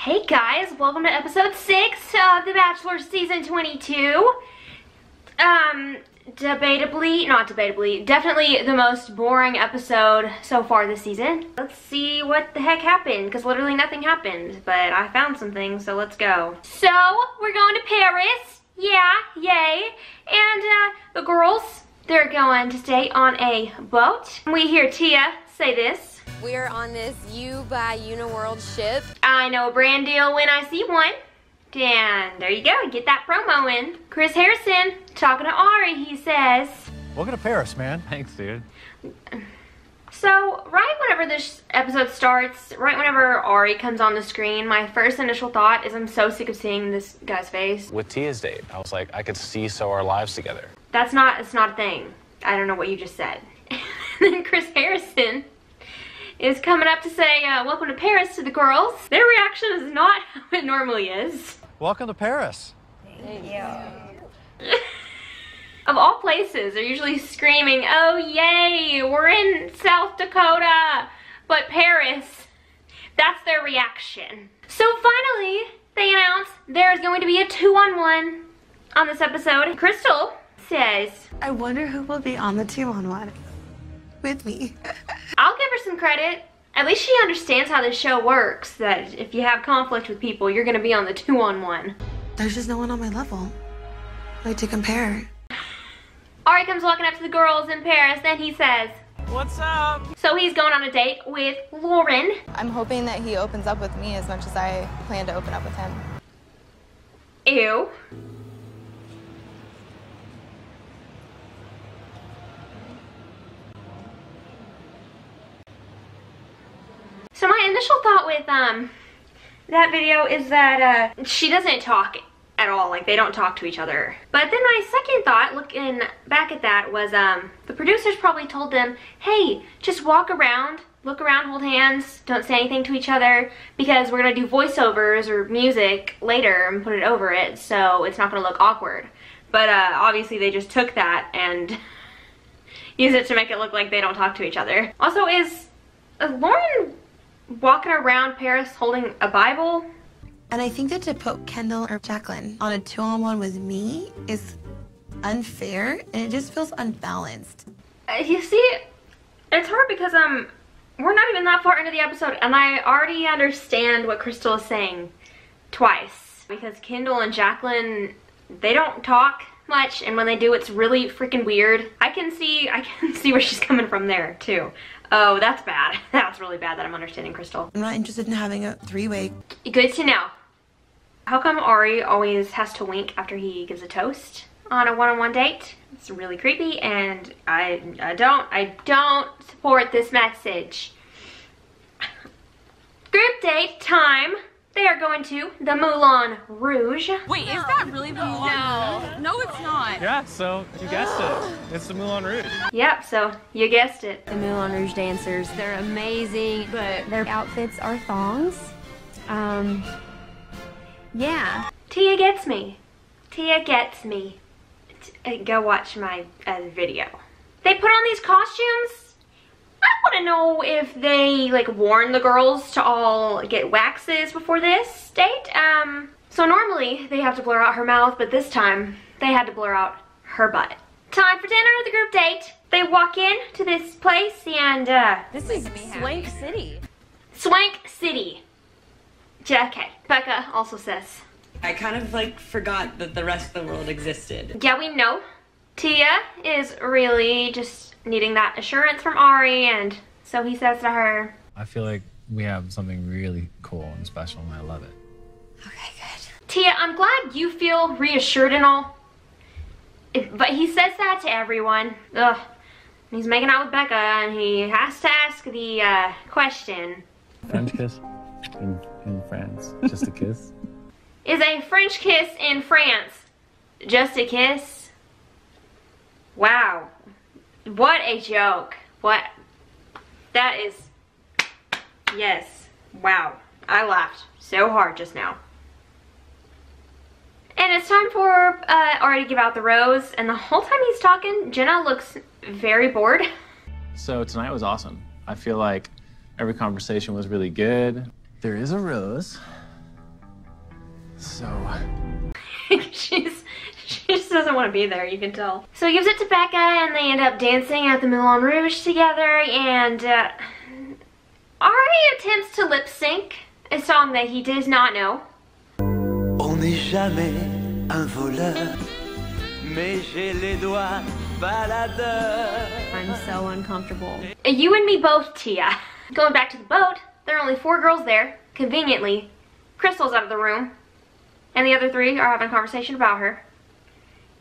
Hey guys, welcome to episode 6 of The Bachelor season 22. Definitely the most boring episode so far this season. Let's see what the heck happened, because literally nothing happened, but I found some things, so let's go. So, we're going to Paris. Yeah, yay. And the girls, they're going to stay on a boat. We hear Tia say this. We are on this You by Uniworld ship. I know a brand deal when I see one. And there you go, get that promo in. Chris Harrison talking to Ari, he says, "Welcome to Paris, man." Thanks, dude. So, right whenever this episode starts, right whenever Ari comes on the screen, my first initial thought is I'm so sick of seeing this guy's face. With Tia's date, I was like, I could see our lives together. It's not a thing. I don't know what you just said. And then Chris Harrison is coming up to say, welcome to Paris to the girls. Their reaction is not how it normally is. Welcome to Paris. Thank you. Of all places, they're usually screaming, oh yay, we're in South Dakota. But Paris, that's their reaction. So finally, they announce there's going to be a 2-on-1 on this episode. Crystal says, I wonder who will be on the 2-on-1 with me. I'll give her some credit. At least she understands how this show works, that if you have conflict with people, you're gonna be on the 2-on-1. There's just no one on my level. Like to compare. Ari comes walking up to the girls in Paris, then he says, What's up? so he's going on a date with Lauren. I'm hoping that he opens up with me as much as I plan to open up with him. Ew. So my initial thought with that video is that she doesn't talk at all, like they don't talk to each other. But then my second thought, looking back at that, was the producers probably told them, hey, just walk around, look around, hold hands, don't say anything to each other, because we're gonna do voiceovers or music later and put it over it, so it's not gonna look awkward. But obviously they just took that and used it to make it look like they don't talk to each other. Also, is Lauren walking around Paris holding a Bible? And I think that to put Kendall or Jacqueline on a 2-on-1 with me is unfair, and it just feels unbalanced. You see, it's hard because we're not even that far into the episode, and I already understand what Crystal is saying twice. Because Kendall and Jacqueline, they don't talk much, and when they do, it's really freaking weird. I can see where she's coming from there too. Oh, that's bad. That's really bad that I'm understanding Crystal. I'm not interested in having a 3-way. Good to know. How come Ari always has to wink after he gives a toast on a one-on-one date? It's really creepy, and I don't support this message. Group date time. They are going to the Moulin Rouge. Wait, is that really the Moulin Rouge? No, it's not. Yeah, so you guessed it. It's the Moulin Rouge. Yep, so you guessed it. The Moulin Rouge dancers, they're amazing, but their outfits are thongs. Yeah. Tia gets me. Tia gets me. Go watch my video. They put on these costumes. I want to know if they like warned the girls to all get waxes before this date. So normally they have to blur out her mouth, but this time they had to blur out her butt. Time for dinner at the group date. They walk in to this place and This is Swank City. Swank City. Okay, Becca also says, I kind of like forgot that the rest of the world existed. yeah, we know. Tia is really just needing that assurance from Ari, and so he says to her, I feel like we have something really cool and special, and I love it. Okay, good. Tia, I'm glad you feel reassured and all, but he says that to everyone. Ugh. He's making out with Becca, and he has to ask the question. French kiss in France, just a kiss. Is a French kiss in France just a kiss? Wow. What a joke. What? That is, yes. Wow. I laughed so hard just now. And it's time for Ari to give out the rose, and the whole time he's talking, Jenna looks very bored. So tonight was awesome. I feel like every conversation was really good. There is a rose. So... she just doesn't want to be there, you can tell. So he gives it to Becca and they end up dancing at the Moulin Rouge together, and Ari attempts to lip sync a song that he does not know. On n'est jamais un voleur, mais j'ai les doigts baladeurs. I'm so uncomfortable. You and me both, Tia. Going back to the boat, there are only 4 girls there. Conveniently, Crystal's out of the room, and the other 3 are having a conversation about her.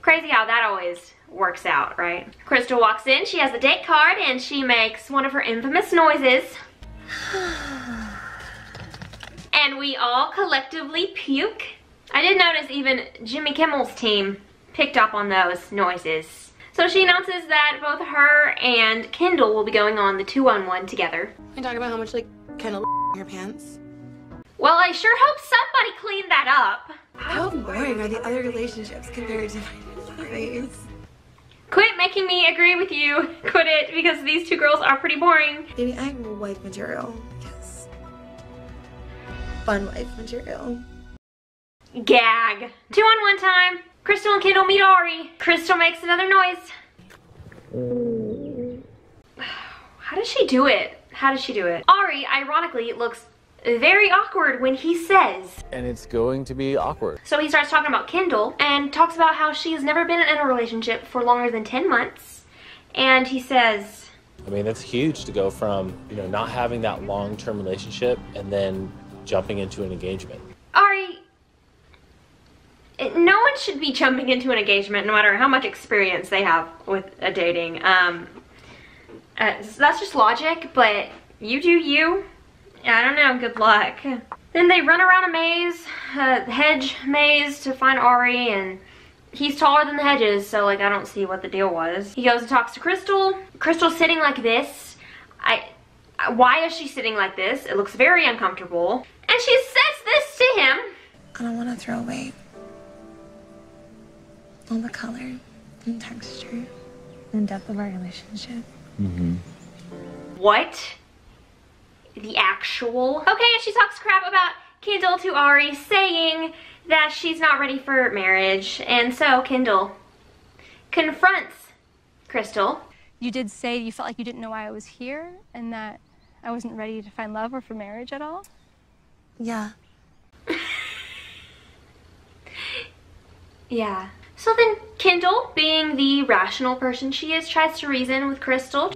Crazy how that always works out, right? Crystal walks in, she has the date card, and she makes one of her infamous noises. And we all collectively puke. I did notice even Jimmy Kimmel's team picked up on those noises. So she announces that both her and Kendall will be going on the 2-on-1 together. Can you talk about how much, like, Kendall your pants? Well, I sure hope somebody cleaned that up. How boring are the other relationships compared to mine? Quit making me agree with you. Quit it, because these 2 girls are pretty boring. Maybe I'm wife material. Yes. Fun wife material. Gag. 2-on-1 time. Crystal and Kendall meet Ari. Crystal makes another noise. How does she do it? How does she do it? Ari, ironically, looks very awkward when he says. And it's going to be awkward. So he starts talking about Kendall and talks about how she has never been in a relationship for longer than 10 months. And he says, I mean, that's huge to go from, you know, not having that long-term relationship and then jumping into an engagement. Ari, no one should be jumping into an engagement no matter how much experience they have with dating. That's just logic, but you do you. I don't know, good luck. Then they run around a maze, hedge maze, to find Ari, and he's taller than the hedges, so like I don't see what the deal was. He goes and talks to Crystal. Crystal's sitting like this. Why is she sitting like this? It looks very uncomfortable. And she says this to him. I don't want to throw away all the color and texture and depth of our relationship. What? The actual? Okay, and she talks crap about Kendall to Ari, saying that she's not ready for marriage. And so Kendall confronts Crystal. You did say you felt like you didn't know why I was here and that I wasn't ready to find love or for marriage at all? Yeah. Yeah. So then Kendall, being the rational person she is, tries to reason with Crystal.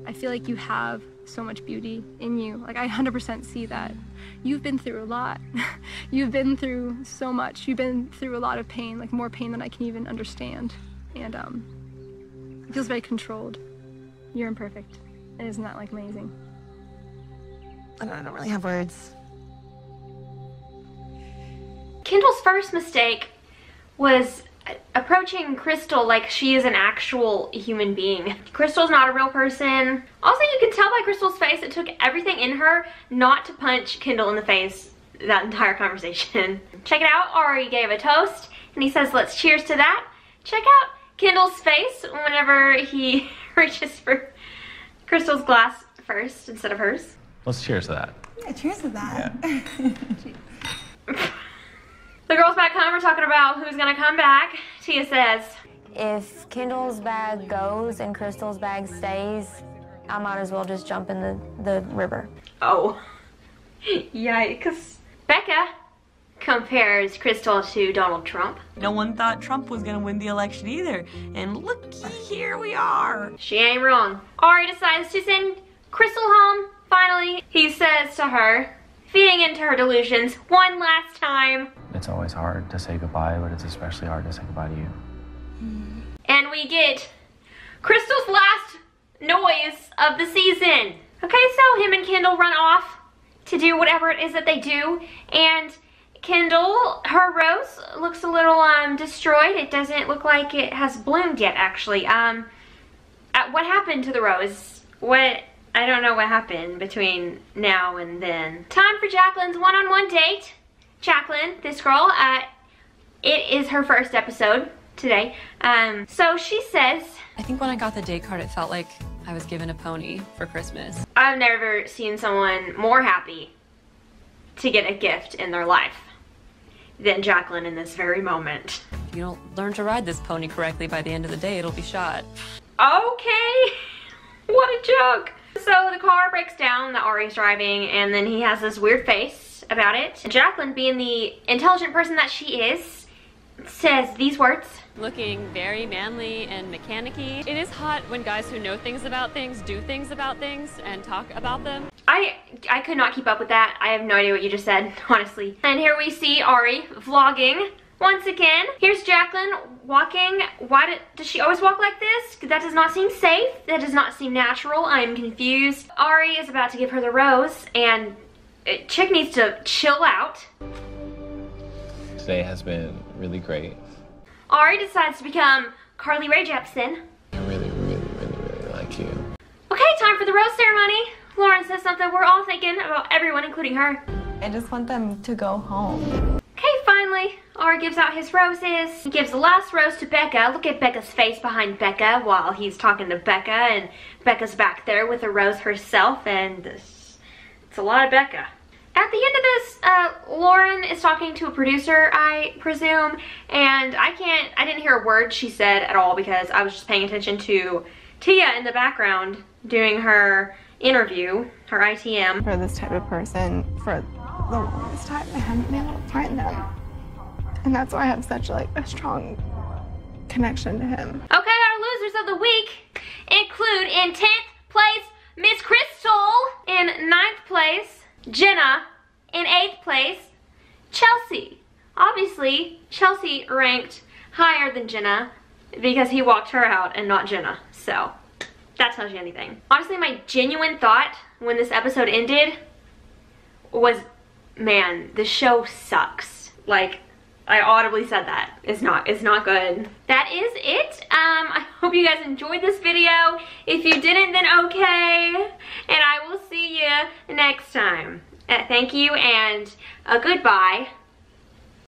I feel like you have so much beauty in you. Like, I 100% see that. You've been through a lot. You've been through so much. You've been through a lot of pain, like more pain than I can even understand. And it feels very controlled. You're imperfect. And isn't that like amazing? I don't really have words. Kendall's first mistake was approaching Crystal like she is an actual human being. Crystal's not a real person. Also, you can tell by Crystal's face it took everything in her not to punch Kendall in the face that entire conversation. Check it out, Ari gave a toast and he says, let's cheers to that. Check out Kendall's face whenever he reaches for Crystal's glass first instead of hers. Let's cheers to that. Yeah, cheers to that. Yeah. The girls back home are talking about who's gonna come back. Tia says, If Kendall's bag goes and Crystal's bag stays, I might as well just jump in the river. oh, yikes. Becca compares Crystal to Donald Trump. No one thought Trump was gonna win the election either. And looky, here we are. She ain't wrong. Ari decides to send Crystal home. Finally, he says to her, feeding into her delusions one last time. It's always hard to say goodbye, but it's especially hard to say goodbye to you. And we get Crystal's last noise of the season. Okay, so him and Kendall run off to do whatever it is that they do. And Kendall, her rose looks a little destroyed. It doesn't look like it has bloomed yet, actually. What happened to the rose? I don't know what happened between now and then. Time for Jacqueline's one-on-one date. Jacqueline, this girl, it is her first episode today. So she says, I think when I got the date card, it felt like I was given a pony for Christmas. I've never seen someone more happy to get a gift in their life than Jacqueline in this very moment. If you don't learn to ride this pony correctly by the end of the day, it'll be shot. Okay, what a joke. So the car breaks down that Ari's driving, and then he has this weird face about it. Jacqueline, being the intelligent person that she is, says these words. Looking very manly and mechanic-y. It is hot when guys who know things about things do things about things and talk about them. I could not keep up with that. I have no idea what you just said, honestly. And here we see Ari vlogging once again. Here's Jacqueline walking. Why does she always walk like this? That does not seem safe. That does not seem natural. I am confused. Ari is about to give her the rose, and Chick needs to chill out. Today has been really great. Ari decides to become Carly Rae Jepsen. I really like you. Okay, time for the rose ceremony. Lauren says something we're all thinking about, everyone, including her. I just want them to go home. Okay, finally, Ari gives out his roses. He gives the last rose to Becca. Look at Becca's face behind Becca while he's talking to Becca, and Becca's back there with a rose herself, and it's a lot of Becca. At the end of this, Lauren is talking to a producer, I presume, and I didn't hear a word she said at all because I was just paying attention to Tia in the background doing her interview, her ITM. For this type of person, for the longest time, I haven't been able to find them. And that's why I have such like a strong connection to him. Okay, our losers of the week include in 10th place, Miss Crystal. In 9th place, Jenna. In 8th place, Chelsea. Obviously, Chelsea ranked higher than Jenna because he walked her out and not Jenna. So, that tells you anything. Honestly, my genuine thought when this episode ended was, man, the show sucks. Like, I audibly said that. It's not good. That is it. I hope you guys enjoyed this video. If you didn't, then okay. And I will see you next time. Thank you and goodbye.